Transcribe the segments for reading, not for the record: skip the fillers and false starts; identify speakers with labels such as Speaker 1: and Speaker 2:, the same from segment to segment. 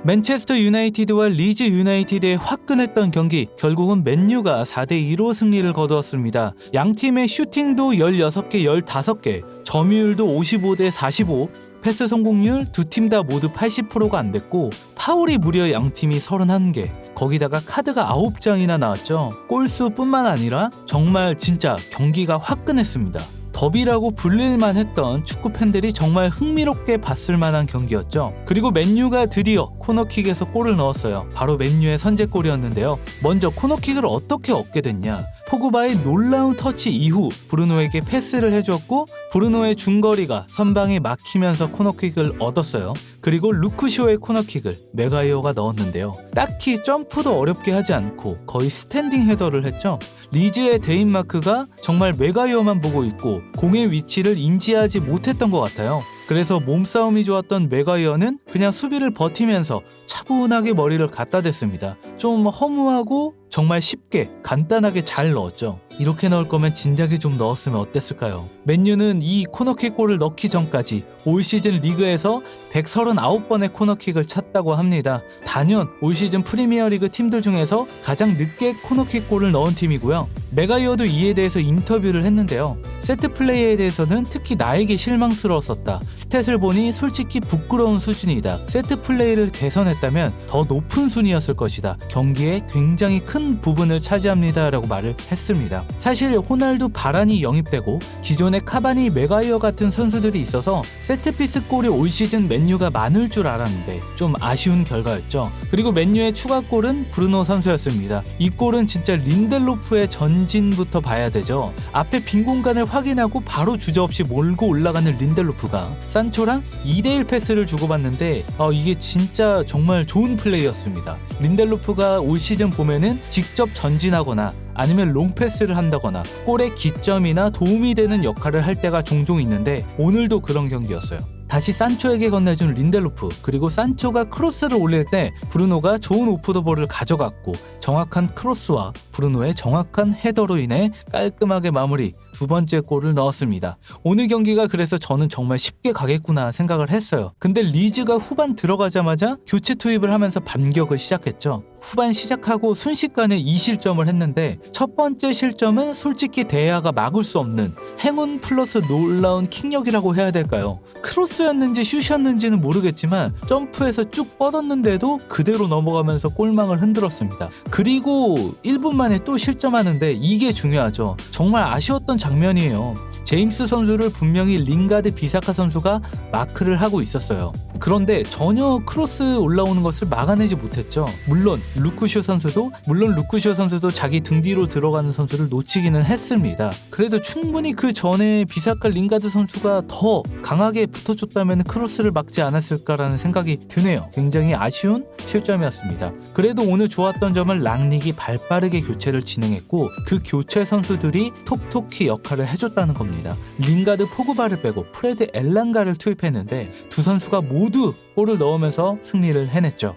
Speaker 1: 맨체스터 유나이티드와 리즈 유나이티드의 화끈했던 경기, 결국은 맨유가 4대2로 승리를 거두었습니다. 양팀의 슈팅도 16개, 15개, 점유율도 55대45, 패스 성공률 두 팀 다 모두 80%가 안 됐고 파울이 무려 양팀이 31개, 거기다가 카드가 9장이나 나왔죠. 골수뿐만 아니라 정말 진짜 경기가 화끈했습니다. 더비라고 불릴만 했던 축구 팬들이 정말 흥미롭게 봤을 만한 경기였죠. 그리고 맨유가 드디어 코너킥에서 골을 넣었어요. 바로 맨유의 선제골이었는데요. 먼저 코너킥을 어떻게 얻게 됐냐? 포그바의 놀라운 터치 이후 브루노에게 패스를 해줬고 브루노의 중거리가 선방에 막히면서 코너킥을 얻었어요. 그리고 루크쇼의 코너킥을 맥가이어가 넣었는데요. 딱히 점프도 어렵게 하지 않고 거의 스탠딩 헤더를 했죠. 리즈의 데인마크가 정말 맥가이어만 보고 있고 공의 위치를 인지하지 못했던 것 같아요. 그래서 몸싸움이 좋았던 맥가이어는 그냥 수비를 버티면서 차분하게 머리를 갖다 댔습니다. 좀 허무하고 정말 쉽게 간단하게 잘 넣었죠. 이렇게 넣을 거면 진작에 좀 넣었으면 어땠을까요? 맨유는 이 코너킥 골을 넣기 전까지 올 시즌 리그에서 139번의 코너킥을 찼다고 합니다. 단연 올 시즌 프리미어리그 팀들 중에서 가장 늦게 코너킥 골을 넣은 팀이고요. 맥가이어도 이에 대해서 인터뷰를 했는데요. 세트 플레이에 대해서는 특히 나에게 실망스러웠었다. 스탯을 보니 솔직히 부끄러운 수준이다. 세트 플레이를 개선했다면 더 높은 순위였을 것이다. 경기에 굉장히 큰 부분을 차지합니다 라고 말을 했습니다. 사실 호날두 바란이 영입되고 기존의 카바니 맥가이어 같은 선수들이 있어서 세트피스 골이 올 시즌 맨유가 많을 줄 알았는데 좀 아쉬운 결과였죠. 그리고 맨유의 추가골은 브루노 선수였습니다. 이 골은 진짜 린델로프의 전진부터 봐야 되죠. 앞에 빈 공간을 확인하고 바로 주저없이 몰고 올라가는 린델로프가 산초랑 2대1 패스를 주고받는데 이게 진짜 정말 좋은 플레이였습니다. 린델로프가 올 시즌 보면은 직접 전진하거나 아니면 롱패스를 한다거나 골의 기점이나 도움이 되는 역할을 할 때가 종종 있는데 오늘도 그런 경기였어요. 다시 산초에게 건네준 린델로프, 그리고 산초가 크로스를 올릴 때 브루노가 좋은 오프더볼을 가져갔고 정확한 크로스와 브루노의 정확한 헤더로 인해 깔끔하게 마무리, 두 번째 골을 넣었습니다. 오늘 경기가 그래서 저는 정말 쉽게 가겠구나 생각을 했어요. 근데 리즈가 후반 들어가자마자 교체 투입을 하면서 반격을 시작했죠. 후반 시작하고 순식간에 2실점을 했는데 첫 번째 실점은 솔직히 대야가 막을 수 없는 행운 플러스 놀라운 킥력이라고 해야 될까요? 크로스였는지 슛이었는지는 모르겠지만 점프해서 쭉 뻗었는데도 그대로 넘어가면서 골망을 흔들었습니다. 그리고 1분 만에 또 실점하는데 이게 중요하죠. 정말 아쉬웠던 장면이에요. 제임스 선수를 분명히 링가드 비사카 선수가 마크를 하고 있었어요. 그런데 전혀 크로스 올라오는 것을 막아내지 못했죠. 물론 루크쇼 선수도 자기 등 뒤로 들어가는 선수를 놓치기는 했습니다. 그래도 충분히 그 전에 비사카 링가드 선수가 더 강하게 붙어줬다면 크로스를 막지 않았을까라는 생각이 드네요. 굉장히 아쉬운 실점이었습니다. 그래도 오늘 좋았던 점은 랑닉이 발빠르게 교체를 진행했고 그 교체 선수들이 톡톡히 역할을 해줬다는 겁니다. 링가드 포그바를 빼고 프레드 엘랑가를 투입했는데 두 선수가 모두 골을 넣으면서 승리를 해냈죠.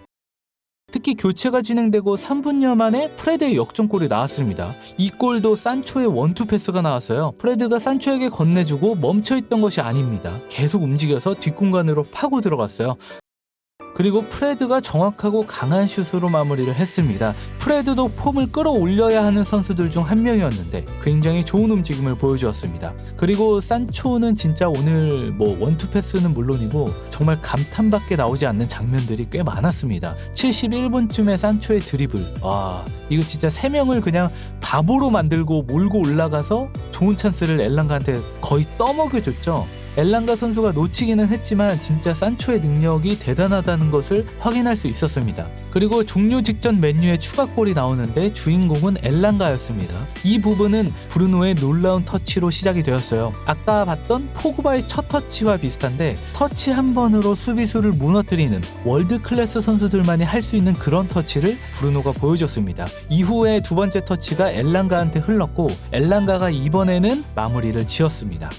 Speaker 1: 특히 교체가 진행되고 3분여 만에 프레드의 역전골이 나왔습니다. 이 골도 산초의 원투 패스가 나왔어요. 프레드가 산초에게 건네주고 멈춰있던 것이 아닙니다. 계속 움직여서 뒷공간으로 파고 들어갔어요. 그리고 프레드가 정확하고 강한 슛으로 마무리를 했습니다. 프레드도 폼을 끌어올려야 하는 선수들 중 한 명이었는데 굉장히 좋은 움직임을 보여주었습니다. 그리고 산초는 진짜 오늘 원투 패스는 물론이고 정말 감탄밖에 나오지 않는 장면들이 꽤 많았습니다. 71분쯤에 산초의 드리블, 이거 진짜 3명을 그냥 바보로 만들고 몰고 올라가서 좋은 찬스를 엘랑가한테 거의 떠먹여줬죠. 엘랑가 선수가 놓치기는 했지만 진짜 산초의 능력이 대단하다는 것을 확인할 수 있었습니다. 그리고 종료 직전 맨유의 추가골이 나오는데 주인공은 엘랑가였습니다. 이 부분은 브루노의 놀라운 터치로 시작이 되었어요. 아까 봤던 포그바의 첫 터치와 비슷한데 터치 한 번으로 수비수를 무너뜨리는 월드 클래스 선수들만이 할 수 있는 그런 터치를 브루노가 보여줬습니다. 이후에 두 번째 터치가 엘랑가한테 흘렀고 엘랑가가 이번에는 마무리를 지었습니다.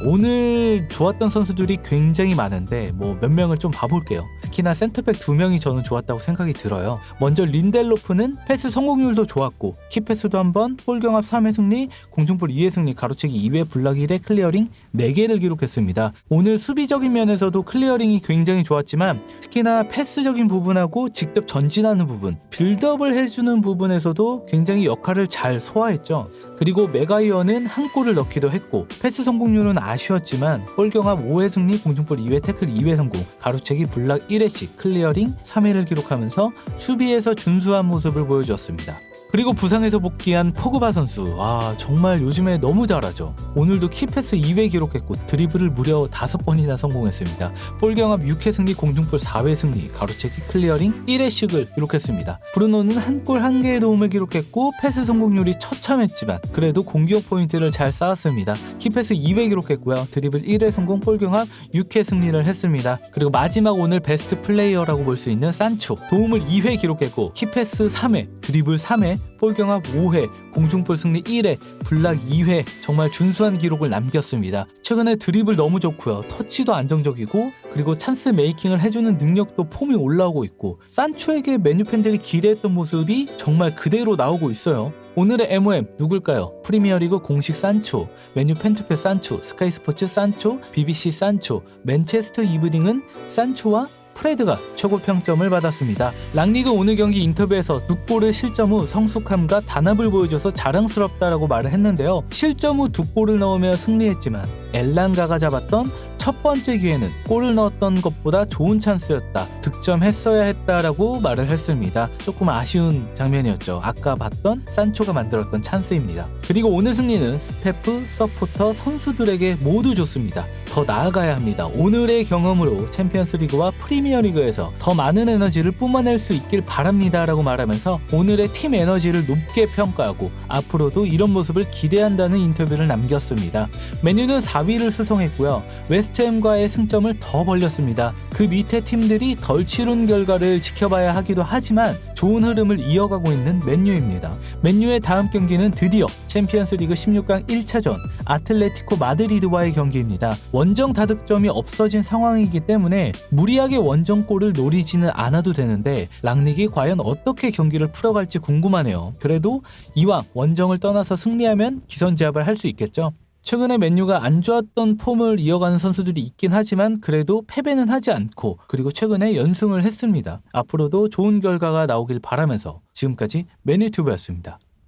Speaker 1: 오늘 좋았던 선수들이 굉장히 많은데 몇 명을 좀 봐볼게요. 특히나 센터백 2명이 저는 좋았다고 생각이 들어요. 먼저 린델로프는 패스 성공률도 좋았고 키패스도 한번, 볼 경합 3회 승리, 공중볼 2회 승리, 가로채기 2회, 블락 1회, 클리어링 4개를 기록했습니다. 오늘 수비적인 면에서도 클리어링이 굉장히 좋았지만 특히나 패스적인 부분하고 직접 전진하는 부분, 빌드업을 해주는 부분에서도 굉장히 역할을 잘 소화했죠. 그리고 맥가이어는 한 골을 넣기도 했고 패스 성공률은 아쉬웠지만 볼 경합 5회 승리, 공중볼 2회, 태클 2회 성공, 가로채기 블락 1회씩, 클리어링 3회를 기록하면서 수비에서 준수한 모습을 보여주었습니다. 그리고 부상에서 복귀한 포그바 선수, 정말 요즘에 너무 잘하죠. 오늘도 키패스 2회 기록했고 드리블을 무려 5번이나 성공했습니다. 볼 경합 6회 승리, 공중볼 4회 승리, 가로채기 클리어링 1회씩을 기록했습니다. 브루노는 한 골 1개의 도움을 기록했고 패스 성공률이 처참했지만 그래도 공격 포인트를 잘 쌓았습니다. 키패스 2회 기록했고요. 드리블 1회 성공, 볼 경합 6회 승리를 했습니다. 그리고 마지막 오늘 베스트 플레이어라고 볼 수 있는 산초, 도움을 2회 기록했고 키패스 3회, 드리블 3회, 볼 경합 5회, 공중볼 승리 1회, 블락 2회, 정말 준수한 기록을 남겼습니다. 최근에 드리블 너무 좋고요. 터치도 안정적이고 그리고 찬스 메이킹을 해주는 능력도 폼이 올라오고 있고 산초에게 맨유 팬들이 기대했던 모습이 정말 그대로 나오고 있어요. 오늘의 MOM 누굴까요? 프리미어리그 공식 산초, 맨유 팬투표 산초, 스카이스포츠 산초, BBC 산초, 맨체스터 이브닝은 산초와 프레드가 최고 평점을 받았습니다. 랑리그 오늘 경기 인터뷰에서 2골을 실점 후 성숙함과 단합을 보여줘서 자랑스럽다라고 말을 했는데요. 실점 후 2골을 넣으며 승리했지만 엘랑가가 잡았던 첫 번째 기회는 골을 넣었던 것보다 좋은 찬스였다. 득점했어야 했다라고 말을 했습니다. 조금 아쉬운 장면이었죠. 아까 봤던 산초가 만들었던 찬스입니다. 그리고 오늘 승리는 스태프, 서포터, 선수들에게 모두 좋습니다. 더 나아가야 합니다. 오늘의 경험으로 챔피언스리그와 프리미어리그에서 더 많은 에너지를 뿜어낼 수 있길 바랍니다 라고 말하면서 오늘의 팀 에너지를 높게 평가하고 앞으로도 이런 모습을 기대한다는 인터뷰를 남겼습니다. 맨유는 4위를 수성했고요. 웨스트햄과의 승점을 더 벌렸습니다. 그 밑에 팀들이 덜 치룬 결과를 지켜봐야 하기도 하지만 좋은 흐름을 이어가고 있는 맨유입니다. 맨유의 다음 경기는 드디어 챔피언스리그 16강 1차전 아틀레티코 마드리드와의 경기입니다. 원정 다득점이 없어진 상황이기 때문에 무리하게 원정골을 노리지는 않아도 되는데 랑닉이 과연 어떻게 경기를 풀어갈지 궁금하네요. 그래도 이왕 원정을 떠나서 승리하면 기선제압을 할 수 있겠죠. 최근에 맨유가 안 좋았던 폼을 이어가는 선수들이 있긴 하지만 그래도 패배는 하지 않고 그리고 최근에 연승을 했습니다. 앞으로도 좋은 결과가 나오길 바라면서 지금까지 맨유튜브였습니다.